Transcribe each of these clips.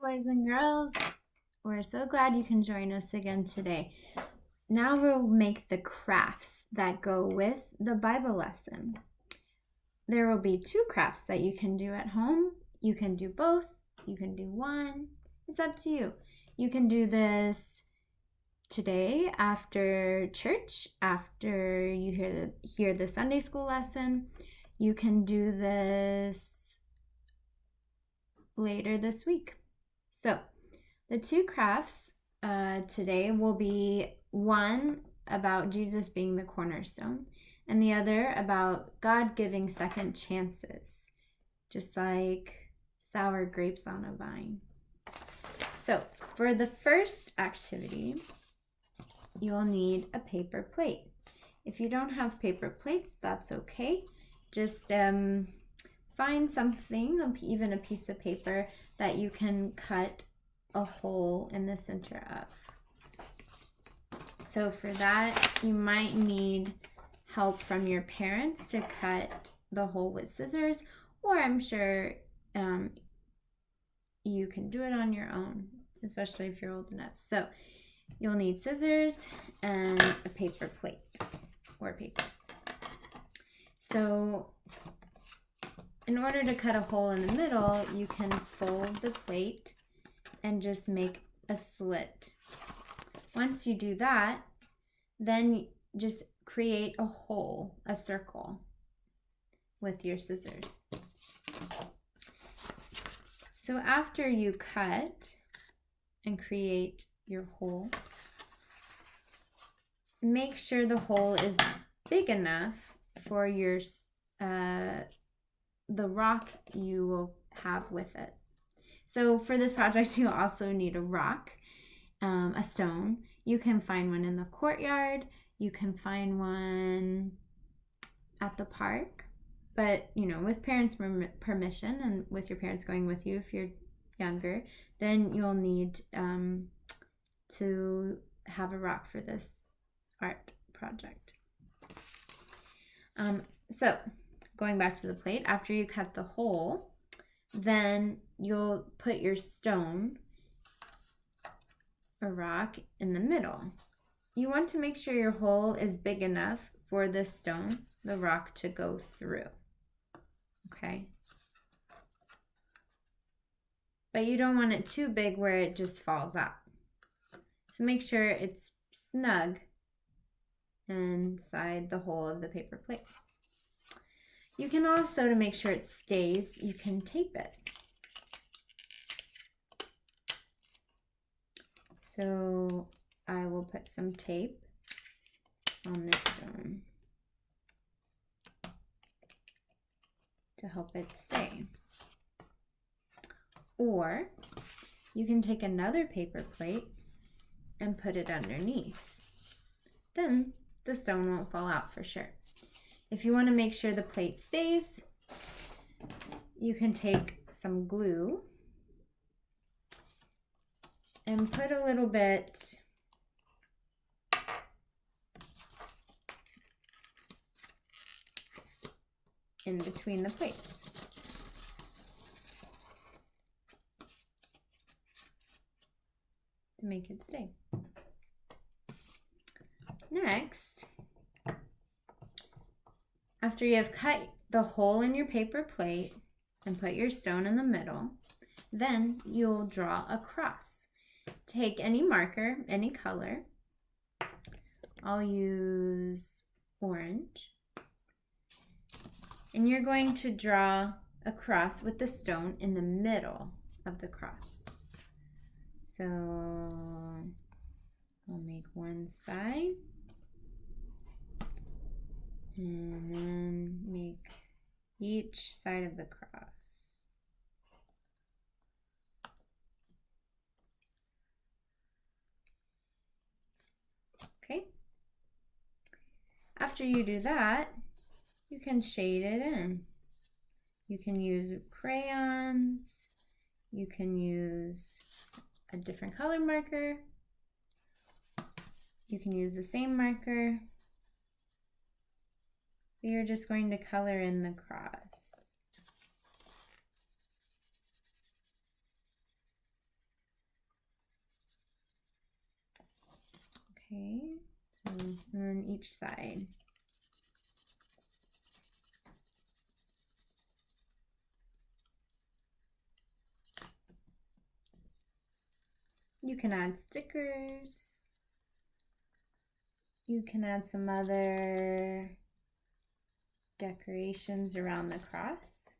boys and girls. We're so glad you can join us again today. Now we'll make the crafts that go with the Bible lesson. There will be 2 crafts that you can do at home. You can do both. You can do one. It's up to you. You can do this today after church, after you hear the Sunday school lesson. You can do this later this week. So the 2 crafts today will be one about Jesus being the cornerstone, and the other about God giving second chances, just like sour grapes on a vine. So for the first activity, you'll need a paper plate. If you don't have paper plates, that's okay. Just find something, even a piece of paper, that you can cut a hole in the center of. So for that, you might need help from your parents to cut the hole with scissors, or I'm sure you can do it on your own, especially if you're old enough. So you'll need scissors and a paper plate or paper. So in order to cut a hole in the middle, you can fold the plate and just make a slit. Once you do that, then just create a hole, a circle, with your scissors. So after you cut and create your hole, make sure the hole is big enough for your the rock you will have with it. So for this project, you also need a rock, a stone. You can find one in the courtyard. You can find one at the park. But, with parents' permission and with your parents going with you if you're younger, then you'll need to have a rock for this art project. So going back to the plate, after you cut the hole, then you'll put your stone or rock in the middle. You want to make sure your hole is big enough for the stone, the rock, to go through. Okay? But you don't want it too big where it just falls out. So make sure it's snug inside the hole of the paper plate. You can also, to make sure it stays, you can tape it. So I will put some tape on this stone to help it stay. Or you can take another paper plate and put it underneath. Then the stone won't fall out for sure. If you want to make sure the plate stays, you can take some glue and put a little bit in between the plates. To make it stay. Next, after you have cut the hole in your paper plate and put your stone in the middle, then you'll draw a cross. Take any marker, any color. I'll use orange. And you're going to draw a cross with the stone in the middle of the cross. So I'll make one side and then make each side of the cross. Okay. After you do that, you can shade it in. You can use crayons. You can use a different color marker. You can use the same marker. You're just going to color in the cross. Okay, so, and then each side. You can add stickers. You can add some other decorations around the cross.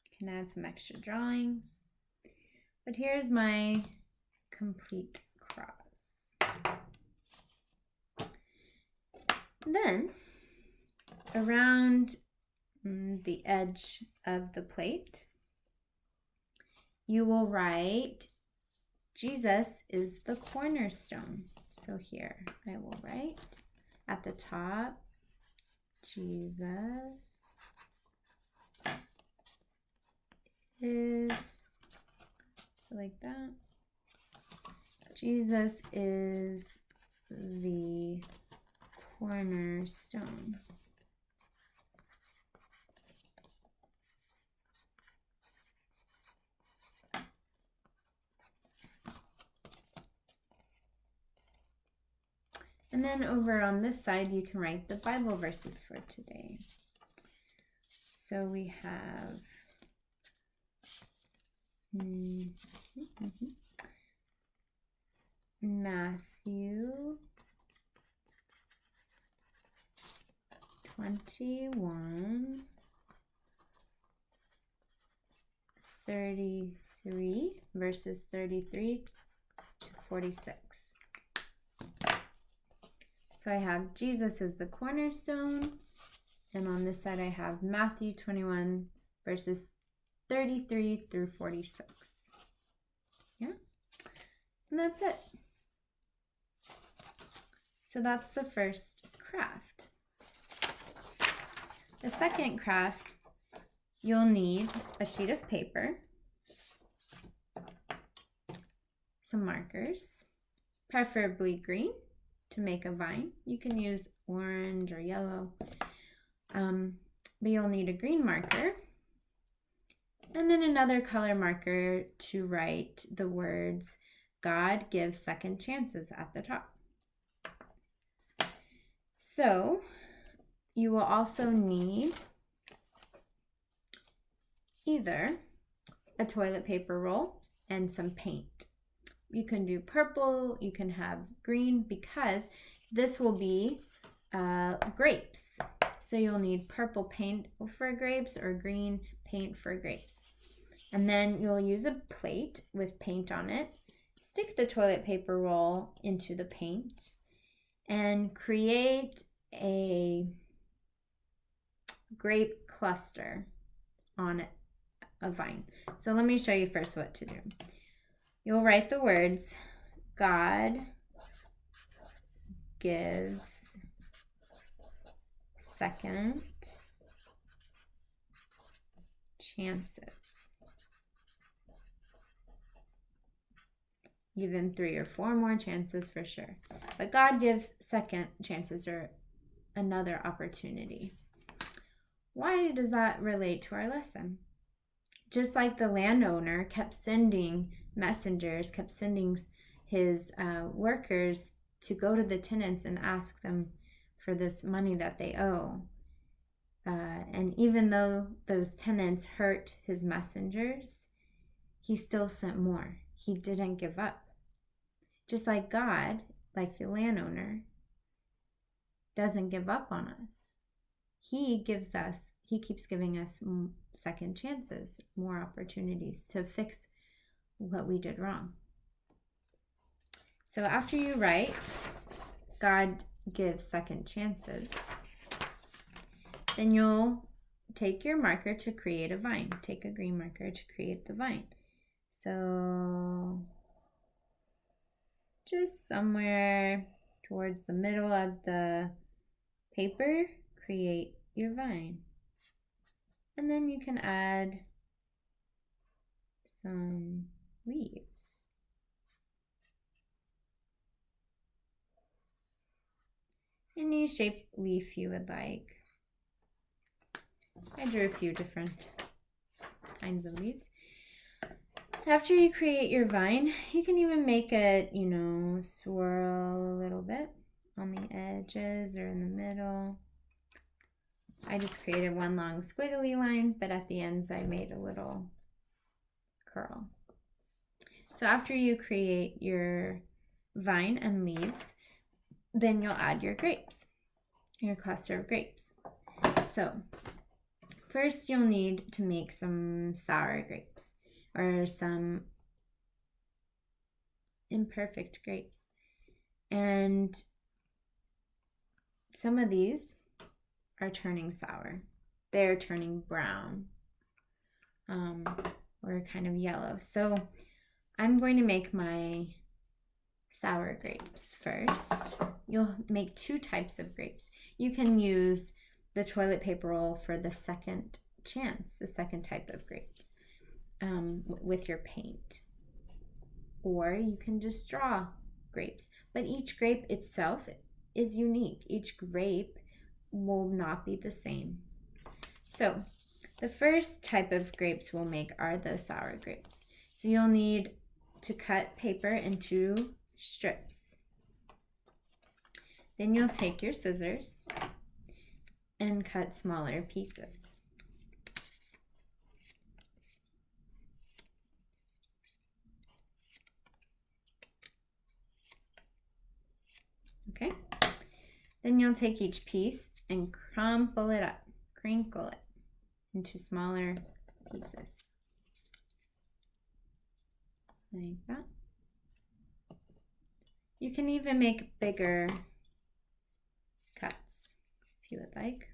You can add some extra drawings. But here's my complete cross. Then, around the edge of the plate, you will write, Jesus is the cornerstone. So here, I will write at the top, Jesus is, so like that. Jesus is the cornerstone. And then over on this side, you can write the Bible verses for today. So we have Matthew 21, 33, verses 33 to 46. So I have Jesus as the cornerstone, and on this side I have Matthew 21, verses 33 through 46. Yeah, and that's it. So that's the first craft. The second craft, you'll need a sheet of paper, some markers, preferably green, to make a vine. You can use orange or yellow, but you'll need a green marker, and then another color marker to write the words, God gives second chances, at the top. So you will also need either a toilet paper roll and some paint. You can do purple, you can have green, because this will be grapes. So you'll need purple paint for grapes or green paint for grapes. And then you'll use a plate with paint on it, stick the toilet paper roll into the paint, and create a grape cluster on a vine. So let me show you first what to do. You'll write the words, God gives second chances. Even 3 or 4 more chances for sure. But God gives second chances, or another opportunity. Why does that relate to our lesson? Just like the landowner kept sending messengers, kept sending his workers to go to the tenants and ask them for this money that they owe. And even though those tenants hurt his messengers, he still sent more. He didn't give up. Just like God, like the landowner, doesn't give up on us. He keeps giving us second chances, more opportunities to fix what we did wrong. So after you write, God gives second chances, then you'll take your marker to create a vine. Take a green marker to create the vine. So just somewhere towards the middle of the paper, create your vine. And then you can add some leaves. Any shape leaf you would like. I drew a few different kinds of leaves. So after you create your vine, you can even make it, swirl a little bit on the edges or in the middle. I just created one long squiggly line, but at the ends I made a little curl. So after you create your vine and leaves, then you'll add your grapes, your cluster of grapes. So first you'll need to make some sour grapes or some imperfect grapes. And some of these are turning sour. They're turning brown or kind of yellow. So I'm going to make my sour grapes first. You'll make 2 types of grapes. You can use the toilet paper roll for the second chance, the second type of grapes with your paint. Or you can just draw grapes. But each grape itself is unique. Each grape will not be the same. So the first type of grapes we'll make are the sour grapes. So you'll need to cut paper into strips. Then you'll take your scissors and cut smaller pieces. Okay, then you'll take each piece and crumple it up, crinkle it into smaller pieces, like that. You can even make bigger cuts if you would like.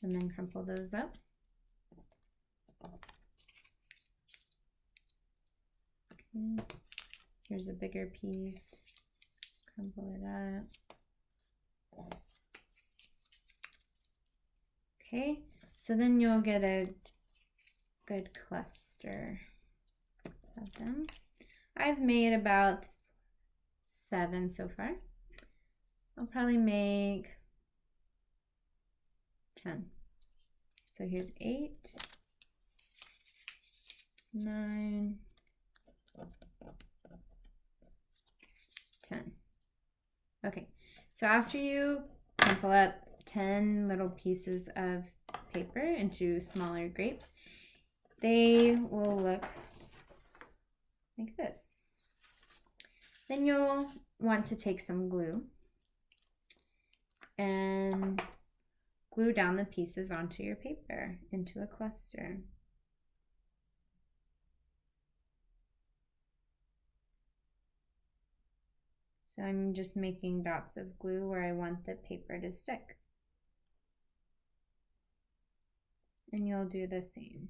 And then crumple those up. Okay. Here's a bigger piece, crumple it up. Okay, so then you'll get a good cluster of them. I've made about 7 so far. I'll probably make 10. So here's 8, 9, 10. Okay, so after you crumple up 10 little pieces of paper into smaller grapes, they will look like this. Then you'll want to take some glue and glue down the pieces onto your paper into a cluster. So I'm just making dots of glue where I want the paper to stick. And you'll do the same.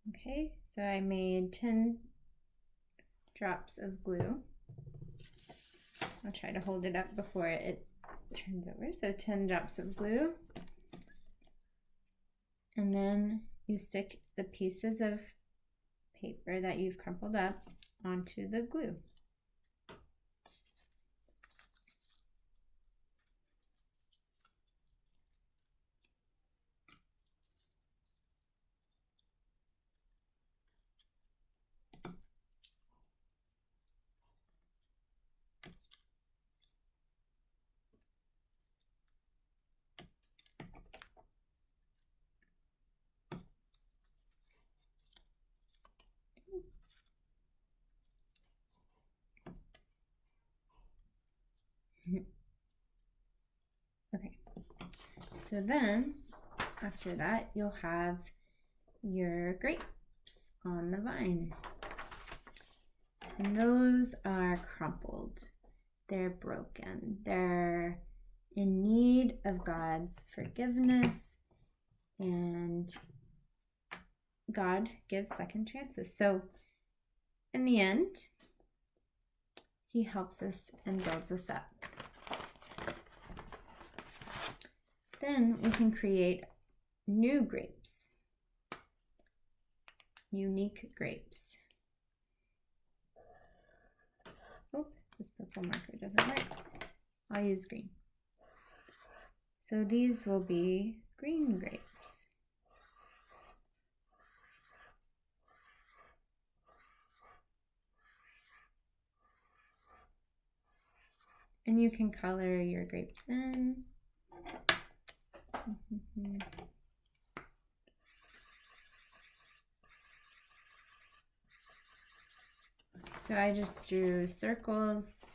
Okay, so I made 10 drops of glue. I'll try to hold it up before it turns over. So 10 drops of glue. And then you stick the pieces of paper that you've crumpled up onto the glue. Okay, so then after that you'll have your grapes on the vine. And those are crumpled. They're broken. They're in need of God's forgiveness, and God gives second chances. So in the end, He helps us and builds us up. Then we can create new grapes, unique grapes. Oh, this purple marker doesn't work. I'll use green. So these will be green grapes. And you can color your grapes in. So I just drew circles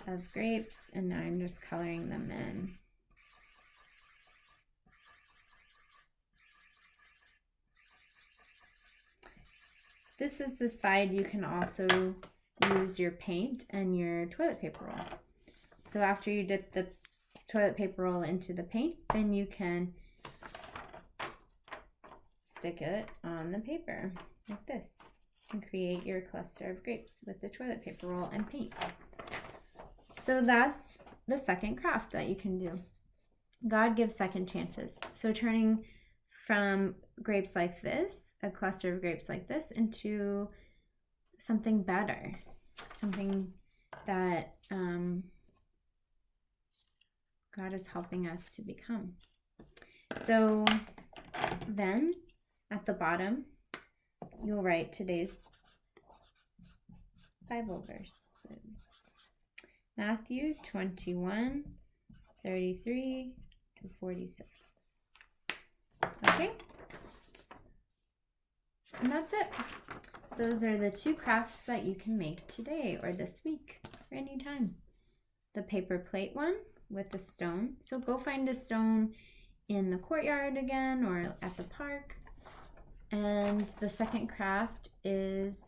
of grapes, and now I'm just coloring them in. This is the side you can also use your paint and your toilet paper roll. So after you dip the toilet paper roll into the paint, then you can stick it on the paper like this and create your cluster of grapes with the toilet paper roll and paint. So that's the second craft that you can do. God gives second chances. So turning from grapes like this, a cluster of grapes like this, into something better, something that God is helping us to become. So then at the bottom, you'll write today's Bible verses. Matthew 21:33-46. Okay? And that's it. Those are the 2 crafts that you can make today or this week or anytime. The paper plate one with a stone. So go find a stone in the courtyard again or at the park. And the second craft is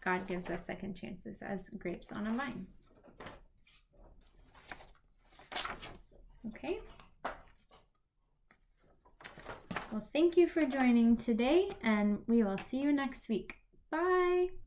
God gives us second chances as grapes on a vine. Okay. Well, thank you for joining today, and we will see you next week. Bye.